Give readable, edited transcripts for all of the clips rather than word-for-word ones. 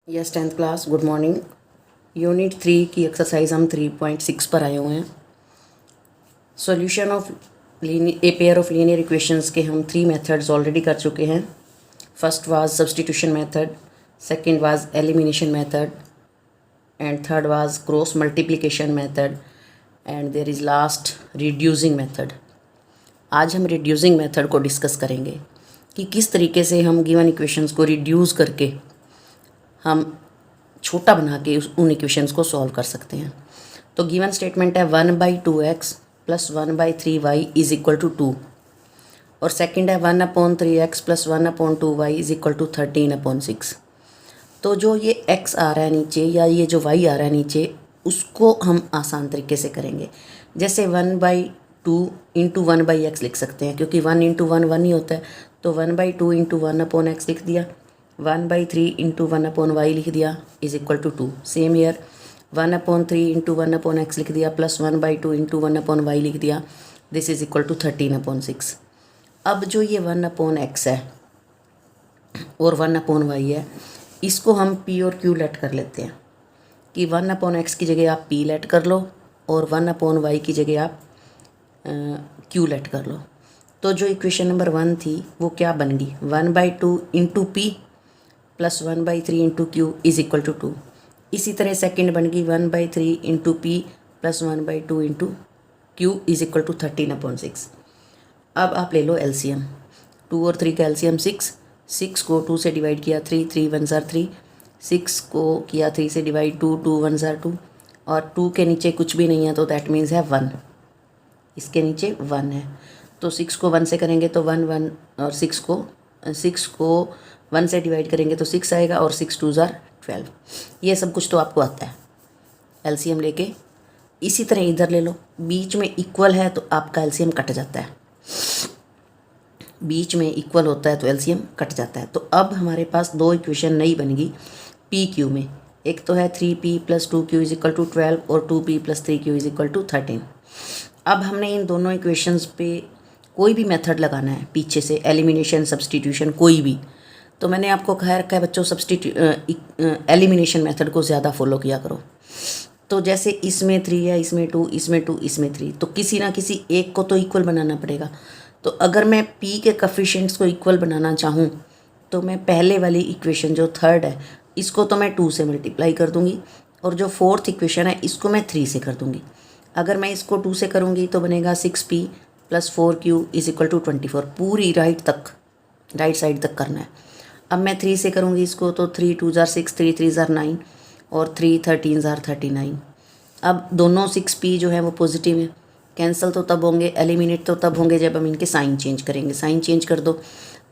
Yes 10th class, good morning. Unit 3 की exercise हम 3.6 पर आए हुए हैं। Solution of a pair of linear equations के हम 3 मेथड्स ऑलरेडी कर चुके हैं। First was substitution method, second was elimination method and third was cross multiplication method and there is last reducing method. आज हम रिड्यूसिंग मेथड को discuss करेंगे कि किस तरीके से हम गिवन इक्वेशंस को रिड्यूस करके हम छोटा बना के उन इक्वेशंस को सॉल्व कर सकते हैं। तो गिवन स्टेटमेंट है 1/2x plus 1/3y is equal to 2 और सेकंड है 1/3x plus 1/2y is equal to 13/6। तो जो ये x आ रहा है नीचे या ये जो y आ रहा है नीचे, उसको हम आसान तरीके से करेंगे। जैसे 1/2 इंटू 1/x लिख सकते हैं, क्योंकि 1 इंटू 1 1 ही होता है। तो 1/2 इंटू 1/x लिख दिया, 1/3 इंटू 1/y लिख दिया is equal to 2। Same here 1/3 into 1/x लिख दिया प्लस 1/2 इंटू 1/y लिख दिया, दिस इज इक्वल टू 13/6। अब जो ये 1/x है और 1/y है, इसको हम p और q लेट कर लेते हैं कि 1/x की जगह आप p लेट कर लो और 1/y की जगह आप q लेट कर लो। तो जो इक्वेशन नंबर 1 थी वो क्या बन गई, 1/2 into p plus 1/3 into Q is equal to 2। इसी तरह सेकंड बन गई 1/3 into P plus 1/2 into Q is equal to 13/6। अब आप ले लो एलसीएम, 2 और 3 का एलसीएम 6 को 2 से डिवाइड किया 3 1 ज़ार 3, 6 को किया 3 से डिवाइड 2 1 ज़ार 2 और 2 के नीचे कुछ भी नहीं है तो दैट मीन्स है 1, इसके नीचे 1 है। तो 6 को 1 से करेंगे तो 1 1 और 6 को 1 से डिवाइड करेंगे तो 6 आएगा और 6 2 ज़ार 12। ये सब कुछ तो आपको आता है एलसीएम लेके। इसी तरह इधर ले लो, बीच में इक्वल है तो आपका एलसीएम कट जाता है, बीच में इक्वल होता है तो एलसीएम कट जाता है। तो अब हमारे पास दो इक्वेशन नई बनेगी पी क्यू में। एक तो है 3p plus 2q is equal to 12 और 2p plus 3q is equal to 13। अब हमने इन दोनों इक्वेशंस पे कोई भी मेथड लगाना है पीछे से, एलिमिनेशन सब्स्टिट्यूशन कोई भी। तो मैंने आपको कह रखा है बच्चों एलिमिनेशन मेथड को ज़्यादा फॉलो किया करो। तो जैसे इसमें 3 है, इसमें 2, इसमें 2, इसमें 3, तो किसी ना किसी एक को तो इक्वल बनाना पड़ेगा। तो अगर मैं p के कोफिशिएंट्स को इक्वल बनाना चाहूँ तो मैं पहले वाली इक्वेशन जो थर्ड है इसको तो मैं 2 से मल्टीप्लाई कर दूँगी और जो फोर्थ इक्वेशन है इसको मैं 3 से कर दूँगी। अगर मैं इसको 2 से करूँगी तो बनेगा 6p plus 4q is equal to 24। पूरी राइट साइड तक करना है। अब मैं 3 से करूँगी इसको तो 3 2 ज़ार 6, 3 3 ज़ार 9 और 3 13 ज़ार 39। अब दोनों 6p जो है वो पॉजिटिव है, कैंसिल तो तब होंगे, एलिमिनेट तो तब होंगे जब हम इनके साइन चेंज करेंगे। साइन चेंज कर दो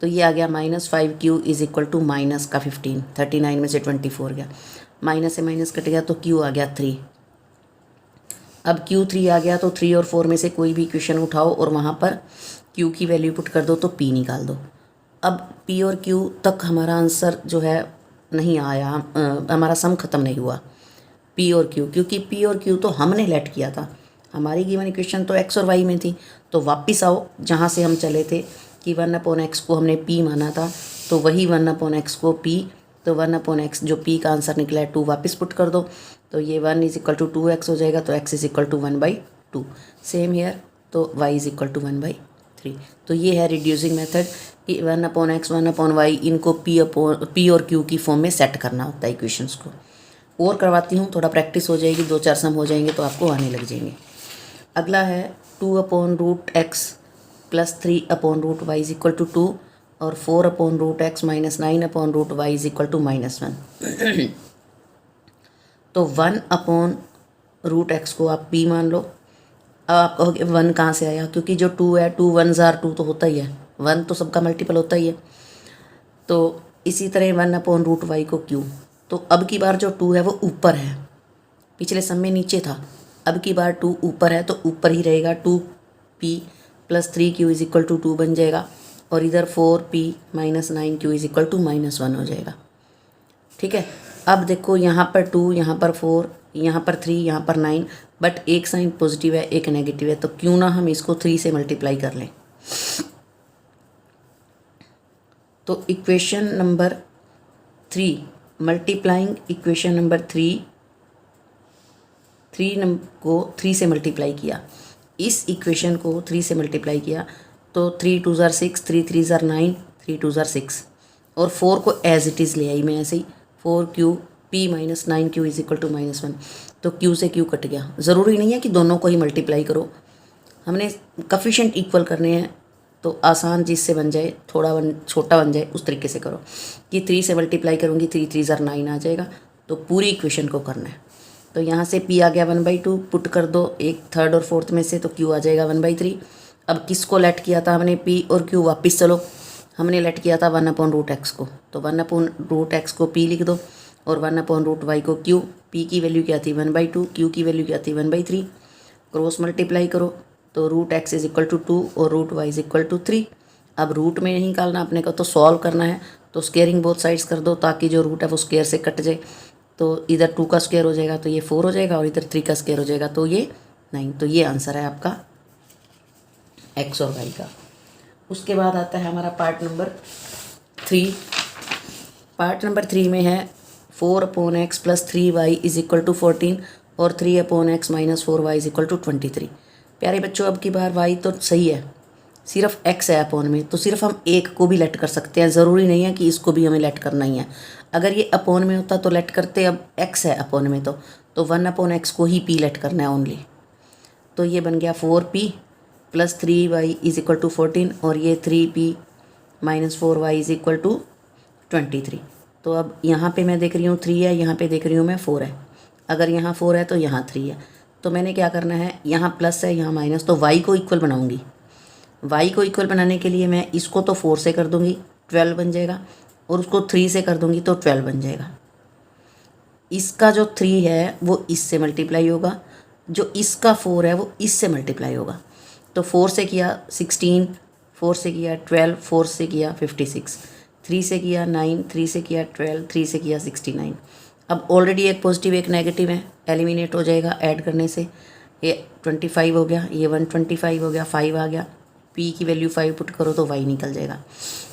तो ये आ गया -5q is equal to minus का 15, 39 में से 24 गया, माइनस से माइनस कट गया तो q आ गया 3। अब Q3 आ गया तो 3 और 4 में से कोई भी इक्वेशन उठाओ और वहाँ पर Q की वैल्यू पुट कर दो तो P निकाल दो। अब P और Q तक हमारा आंसर जो है नहीं आया, हमारा सम ख़त्म नहीं हुआ P और Q, क्योंकि P और Q तो हमने लेट किया था। हमारी गिवन इक्वेशन तो x और y में थी। तो वापस आओ जहाँ से हम चले थे कि 1/x को हमने P माना था, तो वही 1/x को P, तो 1/x जो P का आंसर निकला है 2 वापस पुट कर दो तो ये 1 इज इक्वल टू 2x हो जाएगा, तो x is equal to 1/2। Same here तो y इज इक्वल टू 1/3। तो ये है रिड्यूसिंग मेथड कि 1/x 1/y इनको p और q की फॉर्म में सेट करना होता है इक्वेशंस को। और करवाती हूँ, थोड़ा प्रैक्टिस हो जाएगी, 2-4 सम हो जाएंगे तो आपको आने लग जाएंगे। अगला है 2/√x plus 3/√y is equal to 2 और 4/√x minus 9/√y is equal to -1। तो 1/√x को आप p मान लो। अब आप कहोगे 1 कहाँ से आया, क्योंकि जो 2 है 2 1 ज़ार 2 तो होता ही है, 1 तो सबका मल्टीपल होता ही है। तो इसी तरह 1/√y को q, तो अब की बार जो 2 है वो ऊपर है, पिछले सम में नीचे था, अब की बार 2 ऊपर है तो ऊपर ही रहेगा। 2p plus 3q is equal to 2 बन जाएगा और इधर 4p minus 9q is equal to -1 हो जाएगा। ठीक है। अब देखो यहाँ पर 2, यहाँ पर 4, यहाँ पर 3, यहाँ पर 9, बट एक साइन पॉजिटिव है एक नेगेटिव है, तो क्यों ना हम इसको 3 से मल्टीप्लाई कर लें। तो equation number 3 multiplying equation number 3 को 3 से मल्टीप्लाई किया, इस इक्वेशन को 3 से मल्टीप्लाई किया तो 3 2 ज़ार 6, 3 3 ज़ार 9, 3 2 ज़ार 6 और 4 को एज इट इज़ ले आई मैं ऐसे ही 4q p minus 9q is equal to -1। तो q से q कट गया। ज़रूरी नहीं है कि दोनों को ही मल्टीप्लाई करो, हमने कफिशिएंट इक्वल करने हैं तो आसान जिससे बन जाए, छोटा बन जाए उस तरीके से करो कि 3 से मल्टीप्लाई करूँगी 3 3 ज़ार 9 आ जाएगा। तो पूरी इक्वेशन को करना है। तो यहाँ से p आ गया 1/2, पुट कर दो एक थर्ड और फोर्थ में से तो q आ जाएगा 1/3। अब किसको लेट किया था हमने, p और q, वापस चलो हमने लेट किया था 1/√x को, तो 1/√x को p लिख दो और 1/√y को q। p की वैल्यू क्या थी 1/2, q की वैल्यू क्या थी 1/3। क्रॉस मल्टीप्लाई करो तो √x इज इक्वल टू 2 और √y इज इक्वल टू 3। अब रूट में नहीं निकालना अपने को, तो सॉल्व करना है तो स्केयरिंग बोथ साइड्स कर दो ताकि जो रूट है वो स्केयर से कट जाए। तो इधर 2 का स्क्वायर हो जाएगा तो ये 4 हो जाएगा और इधर 3 का स्क्वायर हो जाएगा तो ये 9। तो ये आंसर है आपका x और y का। उसके बाद आता है हमारा पार्ट नंबर 3। पार्ट नंबर 3 में है 4/x plus 3y is equal to 14 और 3/x minus 4y is equal to 23। प्यारे बच्चों, अब की बार y तो सही है, सिर्फ x है अपॉन में, तो सिर्फ हम एक को भी लेट कर सकते हैं, ज़रूरी नहीं है कि इसको भी हमें लेट करना ही है। अगर ये अपॉन में होता तो लेट करते, अब x है अपॉन में तो 1/x को ही p लेट करना है ओनली। तो ये बन गया 4p plus 3y is equal to 14 और ये 3p minus 4y is equal to 23। तो अब यहाँ पे मैं देख रही हूँ 3 है, यहाँ पे देख रही हूँ मैं 4 है। अगर यहाँ 4 है तो यहाँ 3 है, तो मैंने क्या करना है, यहाँ प्लस है यहाँ माइनस, तो y को इक्वल बनाऊँगी। y को इक्वल बनाने के लिए मैं इसको तो 4 से कर दूँगी 12 बन जाएगा और उसको 3 से कर दूँगी तो 12 बन जाएगा। इसका जो 3 है वो इससे मल्टीप्लाई होगा, जो इसका 4 है वो इससे मल्टीप्लाई होगा। तो 4 से किया 16, 4 से किया 12, 4 से किया 56, 3 से किया 9, 3 से किया 12, 3 से किया 69। अब ऑलरेडी एक पॉजिटिव एक नेगेटिव है, एलिमिनेट हो जाएगा ऐड करने से। ये 25 हो गया, ये 125 हो गया, 5 आ गया। p की वैल्यू 5 पुट करो तो y निकल जाएगा।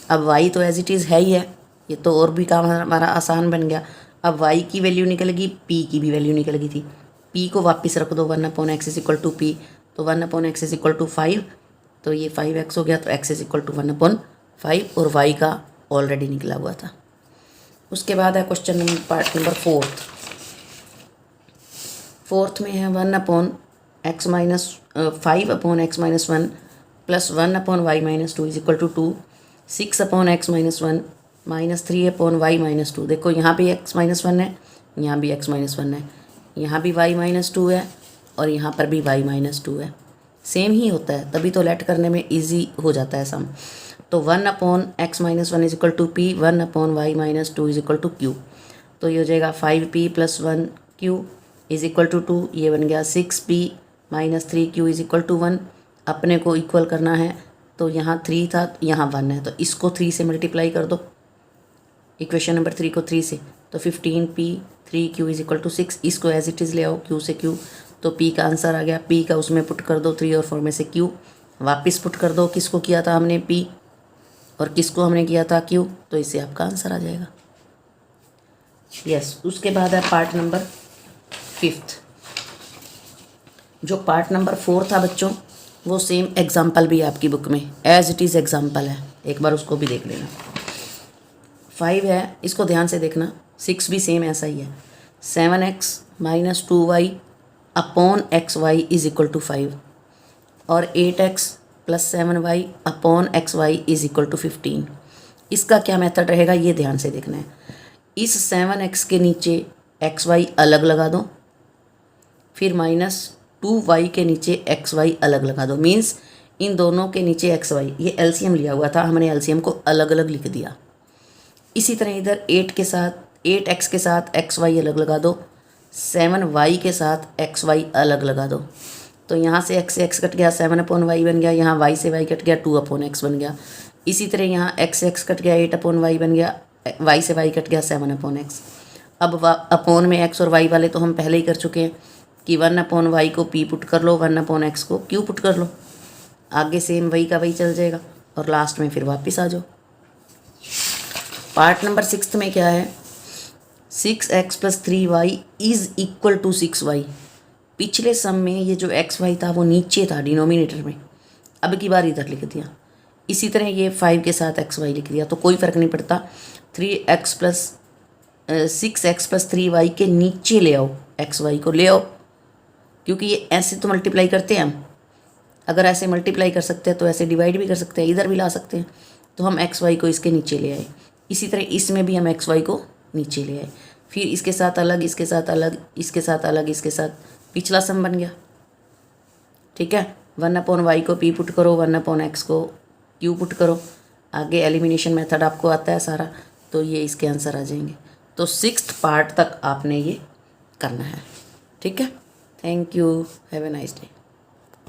अब y तो एज इट इज़ है ही है, ये तो और भी काम हमारा आसान बन गया। अब y की वैल्यू निकलेगी, p की भी वैल्यू निकल गई थी, p को वापस रख दो 1/x is equal to p, तो 1/x इज इक्वल टू 5, तो ये 5x हो गया, तो x इज इक्वल टू 1/5 और y का ऑलरेडी निकला हुआ था। उसके बाद है question number part number 4th में है 1/x minus 5/x minus 1 plus 1/y minus 2 is equal to 2, 6/x minus 1 minus 3/y minus 2। देखो यहाँ भी x माइनस 1 है, यहाँ भी x माइनस 1 है, यहाँ भी y माइनस 2 है और यहाँ पर भी y माइनस 2 है। सेम ही होता है, तभी तो लेट करने में इजी हो जाता है सम। तो 1/x minus 1 is equal to p, 1/y minus 2 is equal to q। तो ये हो जाएगा 5p plus 1q is equal to 2, ये बन गया 6p minus 3q is equal to 1। अपने को इक्वल करना है तो यहाँ 3 था, यहाँ 1 है, तो इसको 3 से मल्टीप्लाई कर दो, इक्वेशन नंबर 3 को 3 से, तो 15p 3q is equal to 6। इसको एज इट इज़ ले आओ q से q, तो p का आंसर आ गया। p का उसमें पुट कर दो 3 और 4 में से q, वापस पुट कर दो किसको किया था हमने p और किसको हमने किया था q, तो इससे आपका आंसर आ जाएगा। यस। उसके बाद है पार्ट नंबर 5th। जो पार्ट नंबर 4 था बच्चों, वो सेम एग्जाम्पल भी है आपकी बुक में, एज इट इज़ एग्जाम्पल है, एक बार उसको भी देख लेना। 5 है, इसको ध्यान से देखना। 6 भी सेम ऐसा ही है, 7x minus 2y upon xy is equal to 5 और 8x plus 7y upon xy is equal to 15। इसका क्या मेथड रहेगा ये ध्यान से देखना है। इस 7x के नीचे xy अलग लगा दो, फिर माइनस 2y के नीचे xy अलग लगा दो, मीन्स इन दोनों के नीचे xy, ये एलसीएम लिया हुआ था, हमने एलसीएम को अलग अलग लिख दिया। इसी तरह इधर 8x के साथ xy अलग लगा दो, 7y के साथ xy अलग लगा दो। तो यहाँ से x कट गया, 7/y बन गया, यहाँ y से y कट गया, 2/x बन गया। इसी तरह यहाँ x कट गया, 8/y बन गया, y से y कट गया, 7/x। अब अपॉन में x और y वाले तो हम पहले ही कर चुके हैं कि 1/y को p पुट कर लो, 1/x को q पुट कर लो, आगे सेम वही का वही चल जाएगा और लास्ट में फिर वापस आ जाओ। पार्ट नंबर 6 में क्या है, 6x plus 3y is equal to 6y। पिछले सम में ये जो xy था वो नीचे था डिनोमिनेटर में, अब की बार इधर लिख दिया। इसी तरह ये 5 के साथ xy लिख दिया, तो कोई फ़र्क नहीं पड़ता। 6x प्लस 3y के नीचे ले आओ, xy को ले आओ, क्योंकि ये ऐसे तो मल्टीप्लाई करते हैं हम। अगर ऐसे मल्टीप्लाई कर सकते हैं तो ऐसे डिवाइड भी कर सकते हैं, इधर भी ला सकते हैं। तो हम xy को इसके नीचे ले आए। इसी तरह इसमें भी हम xy को नीचे ले आए, फिर इसके साथ अलग, इसके साथ अलग, इसके साथ अलग, इसके साथ पिछला सम बन गया। ठीक है, 1/y को p पुट करो, 1/x को q पुट करो। आगे एलिमिनेशन मेथड आपको आता है सारा, तो ये इसके आंसर आ जाएंगे। तो 6th पार्ट तक आपने ये करना है। ठीक है, thank you, have a nice day.